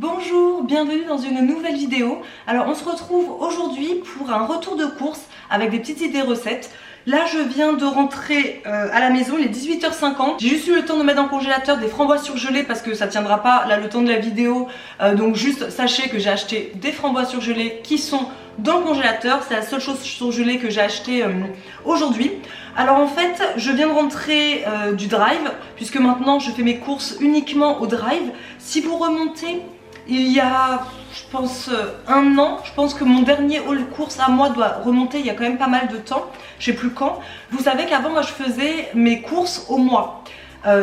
Bonjour, bienvenue dans une nouvelle vidéo. Alors on se retrouve aujourd'hui pour un retour de course avec des petites idées recettes. Là je viens de rentrer à la maison, il est 18h50. J'ai juste eu le temps de mettre dans le congélateur des framboises surgelées parce que ça tiendra pas là le temps de la vidéo. Donc juste sachez que j'ai acheté des framboises surgelées qui sont dans le congélateur. C'est la seule chose surgelée que j'ai acheté aujourd'hui. Alors en fait je viens de rentrer du drive puisque maintenant je fais mes courses uniquement au drive. Si vous remontez il y a je pense un an, je pense que mon dernier haul course à moi doit remonter il y a quand même pas mal de temps, je sais plus quand. Vous savez qu'avant moi je faisais mes courses au mois.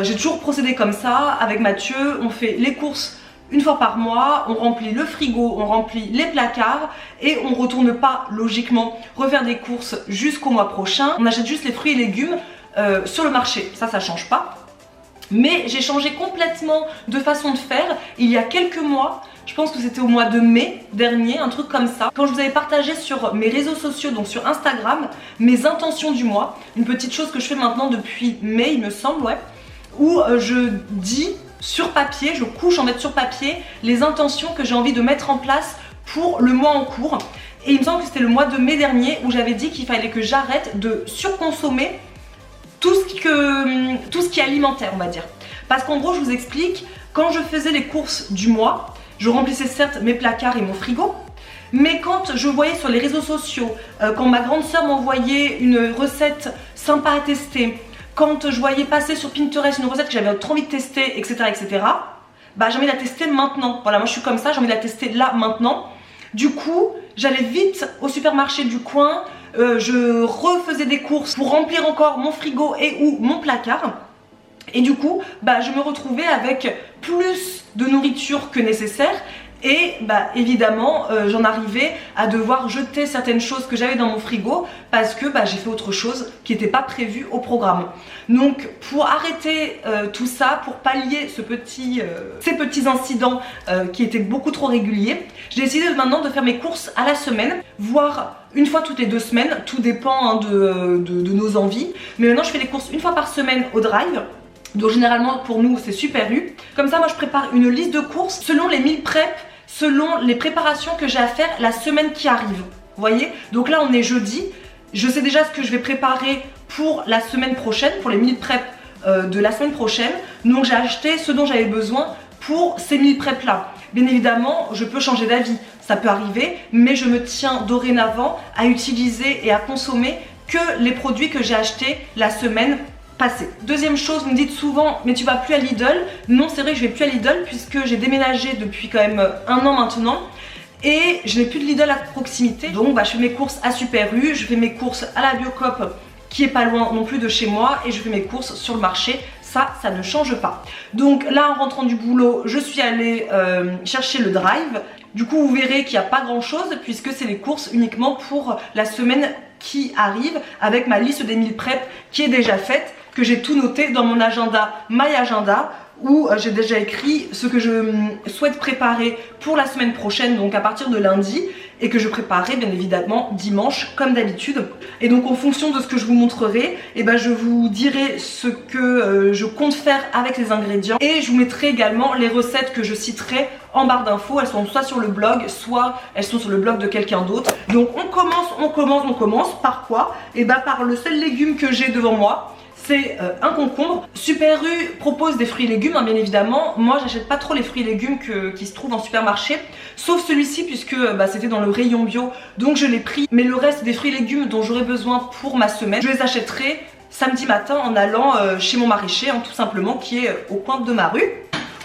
J'ai toujours procédé comme ça avec Mathieu, on fait les courses une fois par mois, on remplit le frigo, on remplit les placards et on retourne pas logiquement refaire des courses jusqu'au mois prochain. On achète juste les fruits et légumes sur le marché, ça change pas. Mais j'ai changé complètement de façon de faire il y a quelques mois. Je pense que c'était au mois de mai dernier, un truc comme ça. Quand je vous avais partagé sur mes réseaux sociaux, donc sur Instagram, mes intentions du mois. Une petite chose que je fais maintenant depuis mai, il me semble, ouais. Où je dis sur papier, je couche en mettre sur papier les intentions que j'ai envie de mettre en place pour le mois en cours. Et il me semble que c'était le mois de mai dernier où j'avais dit qu'il fallait que j'arrête de surconsommer tout ce qui est alimentaire, on va dire. Parce qu'en gros, je vous explique, quand je faisais les courses du mois, je remplissais certes mes placards et mon frigo, mais quand je voyais sur les réseaux sociaux, quand ma grande soeur m'envoyait une recette sympa à tester, quand je voyais passer sur Pinterest une recette que j'avais trop envie de tester, etc., bah j'ai envie de la tester maintenant. Voilà, moi je suis comme ça, j'ai envie de la tester là, maintenant. Du coup, j'allais vite au supermarché du coin, je refaisais des courses pour remplir encore mon frigo et ou mon placard. Et du coup, bah, je me retrouvais avec plus de nourriture que nécessaire. Et bah évidemment j'en arrivais à devoir jeter certaines choses que j'avais dans mon frigo parce que bah, j'ai fait autre chose qui n'était pas prévu au programme. Donc pour arrêter tout ça, pour pallier ces petits incidents qui étaient beaucoup trop réguliers, j'ai décidé maintenant de faire mes courses à la semaine, voire une fois toutes les 2 semaines, tout dépend hein, de nos envies. Mais maintenant je fais les courses une fois par semaine au drive. Donc généralement pour nous c'est Super U. Comme ça moi je prépare une liste de courses selon les meal prep, selon les préparations que j'ai à faire la semaine qui arrive. Vous voyez? Donc là on est jeudi, je sais déjà ce que je vais préparer pour la semaine prochaine, pour les meal prep de la semaine prochaine. Donc j'ai acheté ce dont j'avais besoin pour ces meal prep là. Bien évidemment je peux changer d'avis, ça peut arriver, mais je me tiens dorénavant à utiliser et à consommer que les produits que j'ai achetés la semaine passé. Deuxième chose, vous me dites souvent mais tu vas plus à Lidl. Non, c'est vrai que je vais plus à Lidl puisque j'ai déménagé depuis quand même un an maintenant et je n'ai plus de Lidl à proximité. Donc bah, je fais mes courses à Super U, je fais mes courses à la Biocoop qui est pas loin non plus de chez moi et je fais mes courses sur le marché. Ça ne change pas. Donc là en rentrant du boulot, je suis allée chercher le drive. Du coup vous verrez qu'il n'y a pas grand chose puisque c'est les courses uniquement pour la semaine qui arrive avec ma liste des meal prep qui est déjà faite, que j'ai tout noté dans mon agenda My Agenda où j'ai déjà écrit ce que je souhaite préparer pour la semaine prochaine, donc à partir de lundi, et que je préparerai bien évidemment dimanche comme d'habitude. Et donc en fonction de ce que je vous montrerai, et ben je vous dirai ce que je compte faire avec les ingrédients et je vous mettrai également les recettes que je citerai en barre d'infos. Elles sont soit sur le blog, soit elles sont sur le blog de quelqu'un d'autre. Donc on commence par quoi? Et ben par le seul légume que j'ai devant moi. C'est un concombre. Super U propose des fruits et légumes, hein, bien évidemment. Moi, j'achète pas trop les fruits et légumes qui se trouvent en supermarché, sauf celui-ci puisque bah, c'était dans le rayon bio, donc je l'ai pris. Mais le reste des fruits et légumes dont j'aurai besoin pour ma semaine, je les achèterai samedi matin en allant chez mon maraîcher, hein, tout simplement, qui est au coin de ma rue.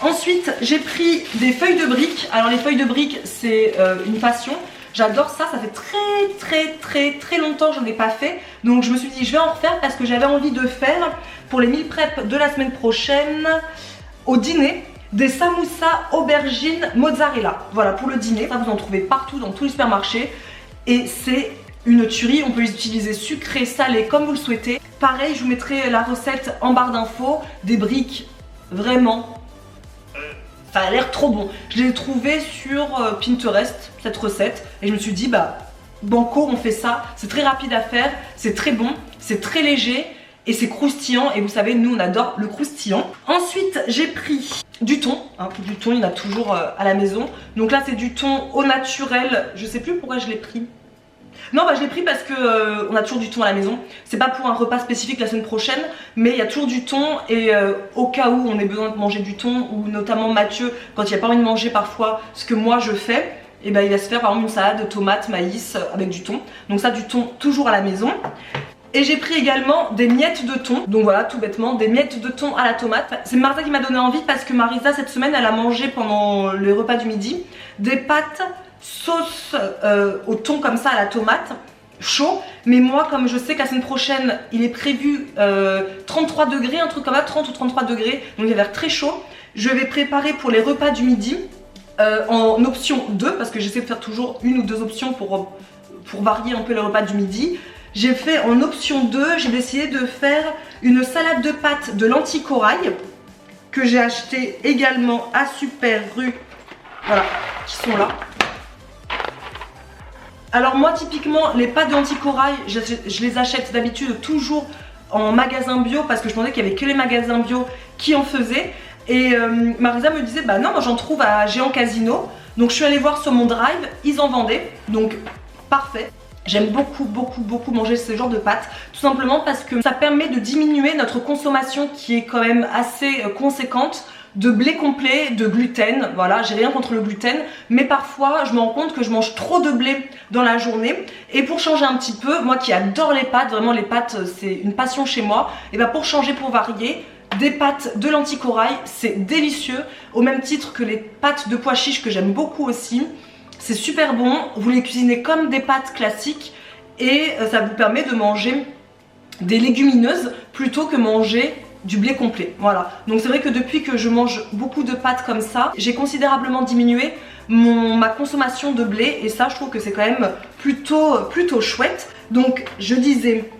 Ensuite, j'ai pris des feuilles de briques. Alors les feuilles de briques, c'est une passion. J'adore ça, ça fait très longtemps que je n'en ai pas fait. Donc je me suis dit je vais en refaire parce que j'avais envie de faire pour les meal prep de la semaine prochaine au dîner des samoussas aubergines mozzarella. Voilà pour le dîner, ça vous en trouvez partout dans tous les supermarchés et c'est une tuerie. On peut les utiliser sucrés, salés comme vous le souhaitez. Pareil, je vous mettrai la recette en barre d'infos, des briques vraiment... Ça a l'air trop bon. Je l'ai trouvé sur Pinterest, cette recette, et je me suis dit, bah, banco, on fait ça. C'est très rapide à faire, c'est très bon, c'est très léger, et c'est croustillant et vous savez nous on adore le croustillant. Ensuite j'ai pris du thon, du thon il y en a toujours à la maison. Donc là c'est du thon au naturel, je sais plus pourquoi je l'ai pris. Non bah je l'ai pris parce que on a toujours du thon à la maison. C'est pas pour un repas spécifique la semaine prochaine, mais il y a toujours du thon et au cas où on ait besoin de manger du thon, ou notamment Mathieu quand il a pas envie de manger parfois ce que moi je fais, et ben il va se faire par exemple une salade de tomates, maïs avec du thon. Donc ça du thon toujours à la maison. Et j'ai pris également des miettes de thon, donc voilà tout bêtement des miettes de thon à la tomate. C'est Marisa qui m'a donné envie parce que Marisa cette semaine elle a mangé pendant le repas du midi des pâtes sauce au thon comme ça à la tomate, chaud. Mais moi comme je sais que la semaine prochaine il est prévu 33 degrés, un truc comme ça, 30 ou 33 degrés, donc il va faire très chaud. Je vais préparer pour les repas du midi en option 2 parce que j'essaie de faire toujours une ou deux options pour varier un peu les repas du midi. J'ai fait en option 2, j'ai décidé de faire une salade de pâtes de lentilles corail que j'ai acheté également à Super Rue, voilà, qui sont là. Alors moi typiquement les pâtes de lentilles corail, je les achète d'habitude toujours en magasin bio parce que je pensais qu'il n'y avait que les magasins bio qui en faisaient. Et Marisa me disait bah non moi j'en trouve à Géant Casino. Donc je suis allée voir sur mon drive, ils en vendaient, donc parfait. J'aime beaucoup manger ce genre de pâtes, tout simplement parce que ça permet de diminuer notre consommation qui est quand même assez conséquente de blé complet, de gluten. Voilà, j'ai rien contre le gluten, mais parfois je me rends compte que je mange trop de blé dans la journée. Et pour changer un petit peu, moi qui adore les pâtes, vraiment les pâtes c'est une passion chez moi, et bien pour changer, pour varier, des pâtes de lentilles corail, c'est délicieux, au même titre que les pâtes de pois chiches que j'aime beaucoup aussi. C'est super bon, vous les cuisinez comme des pâtes classiques et ça vous permet de manger des légumineuses plutôt que manger du blé complet. Voilà, donc c'est vrai que depuis que je mange beaucoup de pâtes comme ça, j'ai considérablement diminué ma consommation de blé et ça je trouve que c'est quand même plutôt chouette. Donc je disais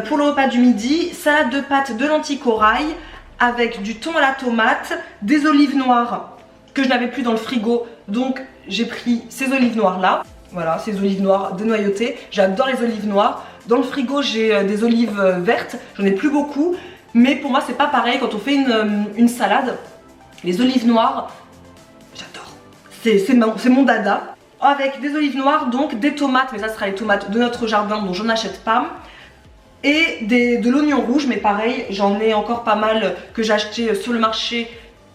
pour le repas du midi, salade de pâtes de lentilles corail avec du thon à la tomate, des olives noires que je n'avais plus dans le frigo, donc j'ai pris ces olives noires là. Voilà, ces olives noires dénoyautées, j'adore les olives noires. Dans le frigo j'ai des olives vertes, j'en ai plus beaucoup, mais pour moi c'est pas pareil quand on fait une salade. Les olives noires, j'adore, c'est mon dada. Avec des olives noires, donc des tomates, mais ça sera les tomates de notre jardin donc j'en achète pas. Et de l'oignon rouge, mais pareil, j'en ai encore pas mal que j'ai acheté sur le marché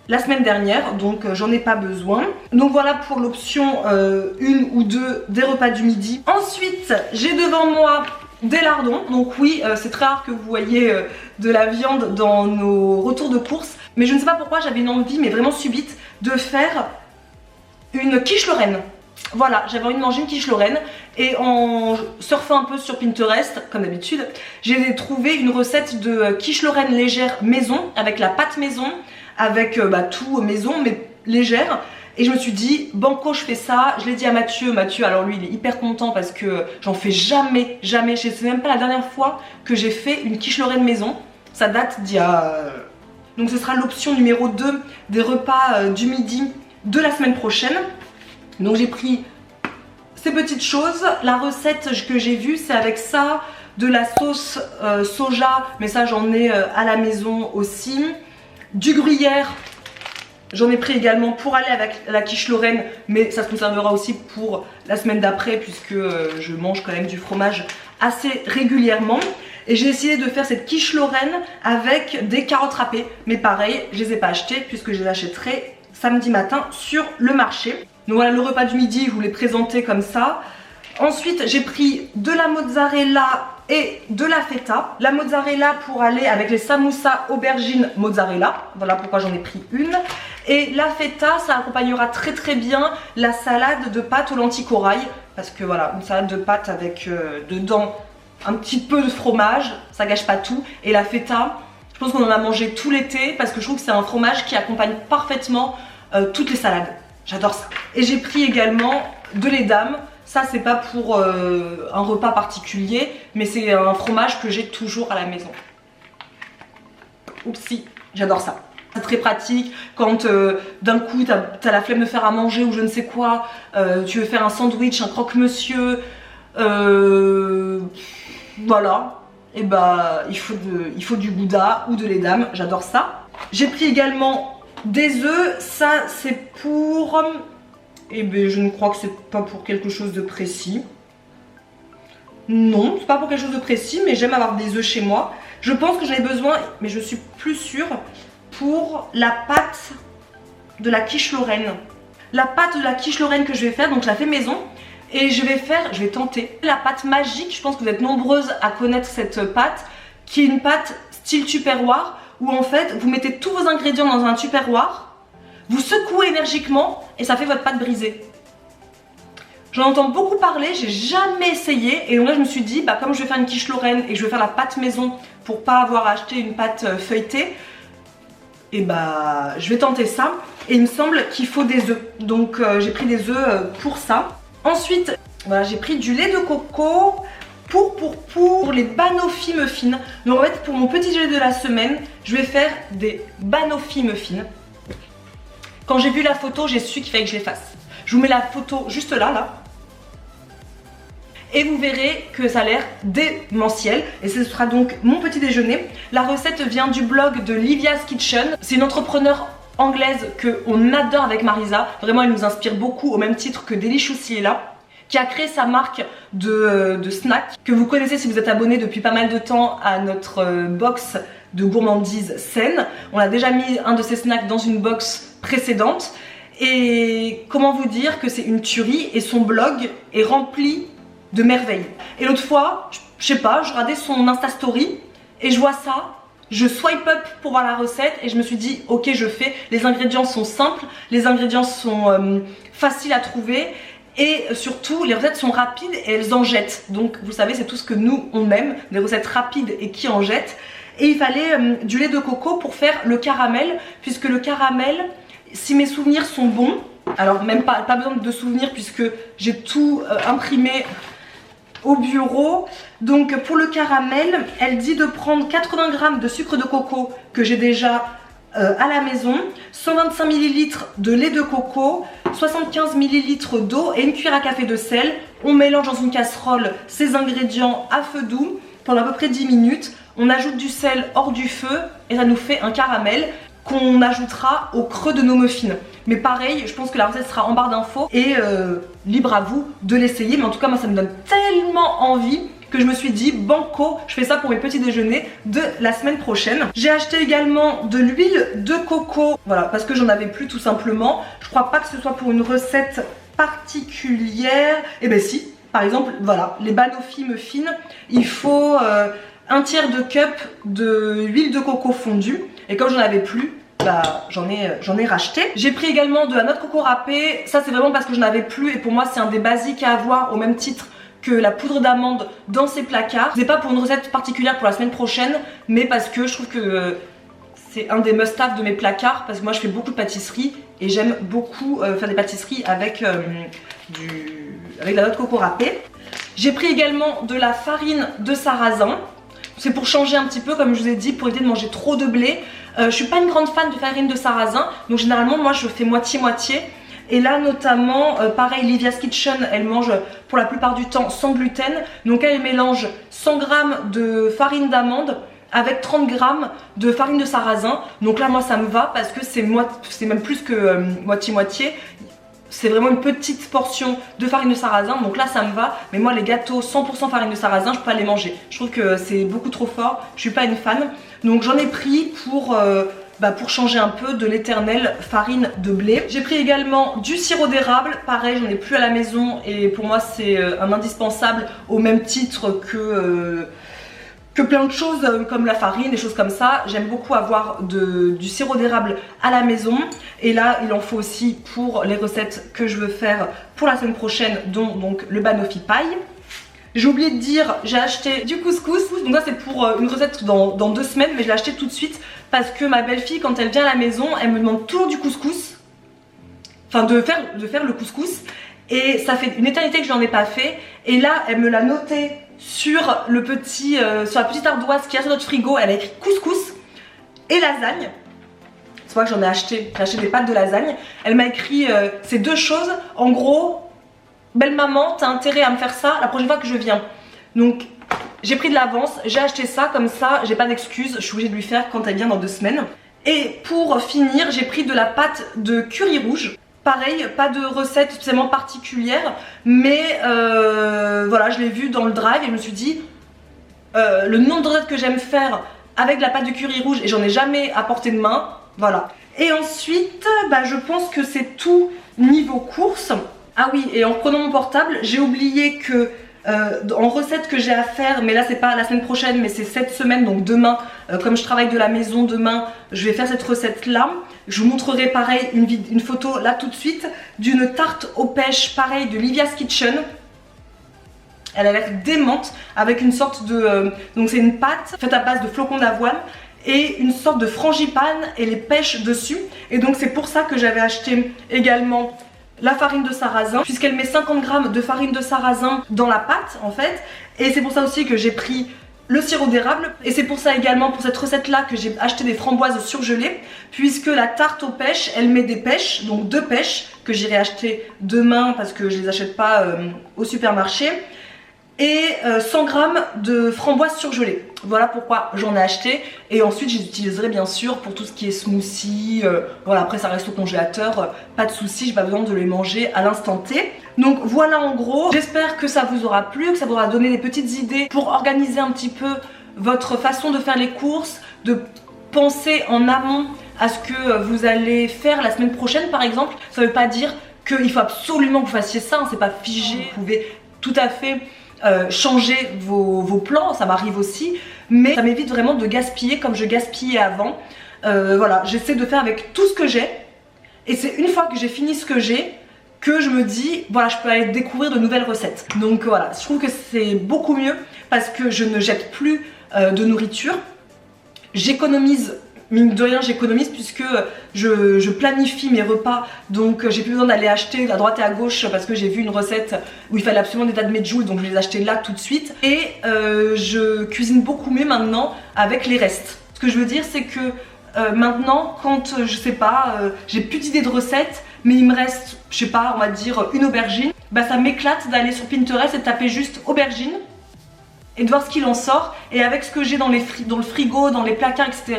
la semaine dernière, donc j'en ai pas besoin. Donc voilà pour l'option 1 ou 2 des repas du midi. Ensuite j'ai devant moi des lardons, donc oui c'est très rare que vous voyez de la viande dans nos retours de course, mais je ne sais pas pourquoi j'avais une envie mais vraiment subite de faire une quiche lorraine. Voilà, j'avais envie de manger une quiche lorraine et en surfant un peu sur Pinterest, comme d'habitude, j'ai trouvé une recette de quiche lorraine légère maison, avec la pâte maison, avec tout maison mais légère. Et je me suis dit, banco je fais ça, je l'ai dit à Mathieu, alors lui il est hyper content parce que j'en fais jamais, je sais même pas la dernière fois que j'ai fait une quiche lorraine maison, ça date d'il y a... Donc ce sera l'option numéro 2 des repas du midi de la semaine prochaine. Donc j'ai pris ces petites choses, la recette que j'ai vue c'est avec ça, de la sauce soja, mais ça j'en ai à la maison aussi, du gruyère, j'en ai pris également pour aller avec la quiche lorraine, mais ça se conservera aussi pour la semaine d'après puisque je mange quand même du fromage assez régulièrement. Et j'ai décidé de faire cette quiche lorraine avec des carottes râpées, mais pareil, je les ai pas achetées puisque je les achèterai samedi matin sur le marché. Donc voilà le repas du midi, je vous l'ai présenté comme ça. Ensuite j'ai pris de la mozzarella et de la feta. La mozzarella pour aller avec les samoussas aubergines mozzarella, voilà pourquoi j'en ai pris une. Et la feta ça accompagnera très bien la salade de pâtes aux lentilles corail. Parce que voilà, une salade de pâtes avec dedans un petit peu de fromage, ça gâche pas tout. Et la feta, je pense qu'on en a mangé tout l'été parce que je trouve que c'est un fromage qui accompagne parfaitement toutes les salades. J'adore ça. Et j'ai pris également de l'Edam. Ça c'est pas pour un repas particulier, mais c'est un fromage que j'ai toujours à la maison. Oupsie, j'adore ça. C'est très pratique quand d'un coup t'as la flemme de faire à manger ou je ne sais quoi, tu veux faire un sandwich, un croque-monsieur, voilà. et bah il faut du gouda ou de lait d'âme, j'adore ça. J'ai pris également des œufs, ça c'est pour... Et ben je ne crois que c'est pas pour quelque chose de précis. Non, c'est pas pour quelque chose de précis, mais j'aime avoir des œufs chez moi. Je pense que j'en ai besoin, mais je suis plus sûre, pour la pâte de la quiche Lorraine. La pâte de la quiche Lorraine que je vais faire, donc je la fais maison. Et je vais tenter la pâte magique. Je pense que vous êtes nombreuses à connaître cette pâte, qui est une pâte style tupperware, où en fait vous mettez tous vos ingrédients dans un tupperware, vous secouez énergiquement et ça fait votre pâte brisée. J'en entends beaucoup parler, j'ai jamais essayé, et donc là je me suis dit, bah comme je vais faire une quiche Lorraine et que je vais faire la pâte maison pour pas avoir à acheter une pâte feuilletée, et bah je vais tenter ça. Et il me semble qu'il faut des œufs, donc j'ai pris des œufs pour ça. Ensuite, voilà, j'ai pris du lait de coco pour les banoffee muffins. Donc en fait pour mon petit déjeuner de la semaine, je vais faire des banoffee muffins. Quand j'ai vu la photo, j'ai su qu'il fallait que je les fasse. Je vous mets la photo juste là. Et vous verrez que ça a l'air démentiel. Et ce sera donc mon petit déjeuner. La recette vient du blog de Livia's Kitchen. C'est une entrepreneure anglaise qu'on adore avec Marisa. Vraiment, elle nous inspire beaucoup, au même titre que Deliciousiella, qui a créé sa marque de snacks, que vous connaissez si vous êtes abonné depuis pas mal de temps à notre box de gourmandise saine. On a déjà mis un de ces snacks dans une box précédente. Et comment vous dire que c'est une tuerie, et son blog est rempli de merveilles. Et l'autre fois, je sais pas, je regardais son Insta Story et je vois ça, je swipe up pour voir la recette et je me suis dit ok, je fais. Les ingrédients sont simples, les ingrédients sont faciles à trouver et surtout les recettes sont rapides et elles en jettent. Donc vous savez, c'est tout ce que nous on aime, des recettes rapides et qui en jettent. Et il fallait du lait de coco pour faire le caramel, puisque le caramel, si mes souvenirs sont bons, alors même pas besoin de souvenirs puisque j'ai tout imprimé au bureau. Donc pour le caramel, elle dit de prendre 80 g de sucre de coco que j'ai déjà à la maison, 125 ml de lait de coco, 75 ml d'eau et une cuillère à café de sel. On mélange dans une casserole ces ingrédients à feu doux pendant à peu près 10 minutes. On ajoute du sel hors du feu et ça nous fait un caramel qu'on ajoutera au creux de nos muffins. Mais pareil, je pense que la recette sera en barre d'infos et libre à vous de l'essayer. Mais en tout cas, moi ça me donne tellement envie que je me suis dit banco, je fais ça pour mes petits déjeuners de la semaine prochaine. J'ai acheté également de l'huile de coco, voilà, parce que j'en avais plus tout simplement. Je crois pas que ce soit pour une recette particulière. Et ben si, par exemple, voilà, les banoffee muffins, il faut un tiers de cup de huile de coco fondue. Et comme j'en avais plus, bah j'en ai racheté. J'ai pris également de la noix de coco râpée. Ça c'est vraiment parce que j'en avais plus et pour moi c'est un des basiques à avoir au même titre que la poudre d'amande dans ces placards. C'est pas pour une recette particulière pour la semaine prochaine, mais parce que je trouve que c'est un des must-have de mes placards, parce que moi je fais beaucoup de pâtisserie et j'aime beaucoup faire des pâtisseries avec la noix de coco râpée. J'ai pris également de la farine de sarrasin. C'est pour changer un petit peu, comme je vous ai dit, pour éviter de manger trop de blé. Je suis pas une grande fan de farine de sarrasin, donc généralement moi je fais moitié-moitié. Et là notamment, pareil, Livia's Kitchen, elle mange pour la plupart du temps sans gluten. Donc elle mélange 100 g de farine d'amande avec 30 g de farine de sarrasin. Donc là moi ça me va parce que c'est même plus que moitié-moitié. C'est vraiment une petite portion de farine de sarrasin, donc là ça me va. Mais moi les gâteaux 100% farine de sarrasin, je peux pas les manger. Je trouve que c'est beaucoup trop fort, je suis pas une fan. Donc j'en ai pris pour changer un peu de l'éternelle farine de blé. J'ai pris également du sirop d'érable, pareil j'en ai plus à la maison et pour moi c'est un indispensable au même titre que plein de choses comme la farine, des choses comme ça. J'aime beaucoup avoir du sirop d'érable à la maison. Et là, il en faut aussi pour les recettes que je veux faire pour la semaine prochaine, dont donc le banoffee pie. J'ai oublié de dire, j'ai acheté du couscous. Donc ça c'est pour une recette dans 2 semaines, mais je l'ai acheté tout de suite parce que ma belle-fille, quand elle vient à la maison, elle me demande toujours du couscous. Enfin de faire le couscous. Et ça fait une éternité que je n'en ai pas fait. Et là, elle me l'a noté sur la petite ardoise qui est sur notre frigo. Elle a écrit couscous et lasagne. C'est pour ça que j'en ai acheté. J'ai acheté des pâtes de lasagne. Elle m'a écrit ces 2 choses. En gros, belle maman, t'as intérêt à me faire ça la prochaine fois que je viens. Donc j'ai pris de l'avance, j'ai acheté ça, comme ça j'ai pas d'excuse, je suis obligée de lui faire quand elle vient dans 2 semaines. Et pour finir, j'ai pris de la pâte de curry rouge. Pareil, pas de recette spécialement particulière, mais voilà, je l'ai vu dans le drive et je me suis dit le nombre de recettes que j'aime faire avec de la pâte de curry rouge, et j'en ai jamais à portée de main, voilà. Et ensuite, je pense que c'est tout niveau courses. Ah oui, et en prenant mon portable, j'ai oublié que en recette que j'ai à faire, mais là c'est pas la semaine prochaine, mais c'est cette semaine, donc demain, comme je travaille de la maison demain, je vais faire cette recette là. Je vous montrerai pareil une photo là tout de suite d'une tarte aux pêches pareil de Livia's Kitchen. Elle a l'air démente avec une sorte de... donc c'est une pâte faite à base de flocons d'avoine et une sorte de frangipane et les pêches dessus. Et donc c'est pour ça que j'avais acheté également la farine de sarrasin, puisqu'elle met 50 g de farine de sarrasin dans la pâte en fait. Et c'est pour ça aussi que j'ai pris le sirop d'érable. Et c'est pour ça également, pour cette recette là, que j'ai acheté des framboises surgelées, puisque la tarte aux pêches, elle met des pêches, donc 2 pêches que j'irai acheter demain parce que je les achète pas au supermarché, et 100 g de framboises surgelées. Voilà pourquoi j'en ai acheté. Et ensuite je les utiliserai bien sûr pour tout ce qui est smoothie. Voilà, après ça reste au congélateur, pas de soucis, j'ai pas besoin de les manger à l'instant T. Donc voilà en gros, j'espère que ça vous aura plu, que ça vous aura donné des petites idées pour organiser un petit peu votre façon de faire les courses, de penser en amont à ce que vous allez faire la semaine prochaine par exemple. Ça veut pas dire qu'il faut absolument que vous fassiez ça, hein, c'est pas figé, vous pouvez tout à fait changer vos plans, ça m'arrive aussi, mais ça m'évite vraiment de gaspiller comme je gaspillais avant. Voilà, j'essaie de faire avec tout ce que j'ai, et c'est une fois que j'ai fini ce que j'ai que je me dis, voilà, je peux aller découvrir de nouvelles recettes. Donc voilà, je trouve que c'est beaucoup mieux parce que je ne jette plus de nourriture, j'économise. Mine de rien, j'économise puisque je planifie mes repas, donc j'ai plus besoin d'aller acheter à droite et à gauche parce que j'ai vu une recette où il fallait absolument des tas de medjool, donc je les ai achetés là tout de suite. Et je cuisine beaucoup mieux maintenant avec les restes. Ce que je veux dire, c'est que maintenant, quand je sais pas, j'ai plus d'idées de recettes, mais il me reste, je sais pas, on va dire une aubergine, ça m'éclate d'aller sur Pinterest et de taper juste aubergine et de voir ce qu'il en sort, et avec ce que j'ai dans le frigo, dans les placards, etc.,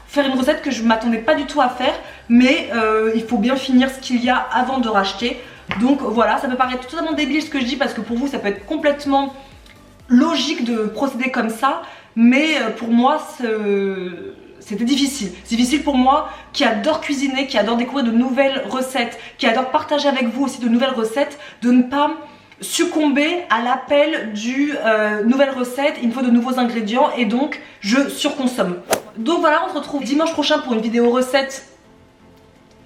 faire une recette que je ne m'attendais pas du tout à faire, mais il faut bien finir ce qu'il y a avant de racheter. Donc voilà, ça peut paraître totalement débile ce que je dis, parce que pour vous ça peut être complètement logique de procéder comme ça, mais pour moi c'était difficile. C'est difficile pour moi qui adore cuisiner, qui adore découvrir de nouvelles recettes, qui adore partager avec vous aussi de nouvelles recettes, de ne pas succomber à l'appel du nouvelle recette, il me faut de nouveaux ingrédients et donc je surconsomme. Donc voilà, on se retrouve dimanche prochain pour une vidéo recette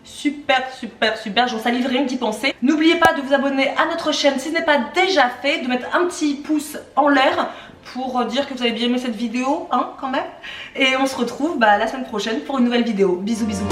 super, j'en saliverai une d'y penser. N'oubliez pas de vous abonner à notre chaîne si ce n'est pas déjà fait, de mettre un petit pouce en l'air pour dire que vous avez bien aimé cette vidéo, hein, quand même. Et on se retrouve la semaine prochaine pour une nouvelle vidéo. Bisous bisous.